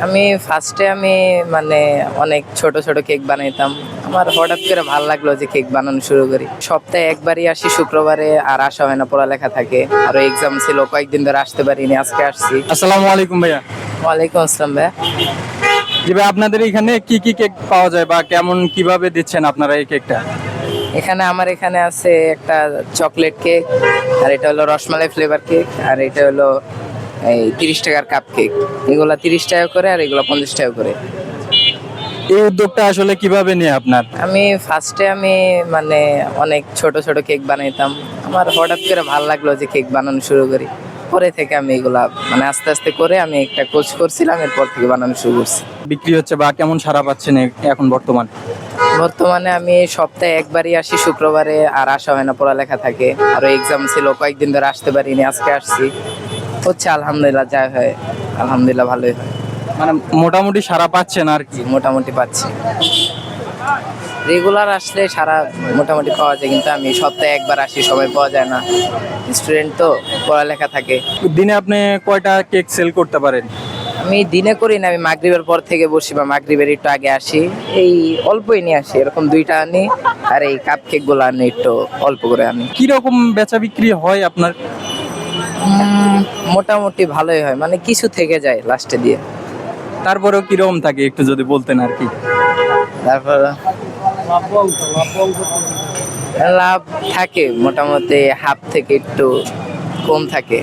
আমি ফার্স্টে মানে অনেক ছোট ছোট কেক বানাইতাম। আমার হঠাৎ করে ভালো লাগলো যে কেক বানানো শুরু করি। সপ্তাহে একবারই আসি শুক্রবারে, আর আসা হয় না, পড়ালেখা থাকে, আর এক্সাম ছিল, কয়েকদিন ধরে আসতে পারিনি, আজকে আসছি। আসসালামু আলাইকুম ভাইয়া। ওয়ালাইকুম আসসালাম ভাইয়া। জি ভাই, আপনাদের এখানে কি কি কেক পাওয়া যায় বা কেমন কিভাবে দিচ্ছেন আপনারা এই কেকটা? আমার এখানে আছে একটা চকলেট কেক, আর এটা হলো রসমালাই ফ্লেভার কেক, আর এটা হলো এই 30 টাকার কাপ কেক। এগুলা 30 টাকা করে, আর এগুলো 50 টাকা করে। এই উদ্যোগটা আসলে কিভাবে নিয়ে আপনার? ফার্স্টে মানে অনেক ছোট ছোট কেক বানাইতাম। আমার হঠাৎ করে ভালো লাগলো যে কেক বানানো শুরু করি। পরে থেকে আমি এগুলা মানে আস্তে আস্তে করে আমি একটা কোর্স করছিলাম, এরপর থেকে বানানো শুরু করছি। বিক্রি হচ্ছে বা কেমন সাড়া পাচ্ছেন এখন বর্তমান? বর্তমানে আমি সপ্তাহে একবারই আসি শুক্রবারে, আর আসা হয় না, পড়ালেখা থাকে, আর এক্সাম ছিল, কয়েকদিন ধরে আসতে পারিনি, আজকে আসছি। হচ্ছে আলহামদুলিল্লাহ, যা হয় আলহামদুলিল্লাহ ভালোই হয়। মানে মোটামুটি সাড়া পাচ্ছেন আর কি? মোটামুটি পাচ্ছি। রেগুলার আসলে সারা মোটামুটি পাওয়া যায়, কিন্তু আমি সপ্তাহে একবার আসি, সবাই পাওয়া যায় না, স্টুডেন্ট তো, পড়ালেখা থাকে। দিনে আপনি কয়টা কেক সেল করতে পারেন? আমি দিনে করি না, আমি মাগরিবের পর থেকে বসি, বা মাগরিবের একটু আগে আসি। এই অল্পই নিয়ে আসি, এরকম 2টা আনি, আর এই কাপ কেক গুলো আনি একটু অল্প করে আনি। কি রকম বেচা বিক্রি হয় আপনার? মোটামুটি ভালোই হয়, মানে কিছু থেকে যায় লাস্টে দিয়ে। তারপরেও কিরকম থাকে একটু যদি বলতেন আর কি। তারপর লাভ থাকে মোটামুটি হাফ থেকে একটু কম থাকে।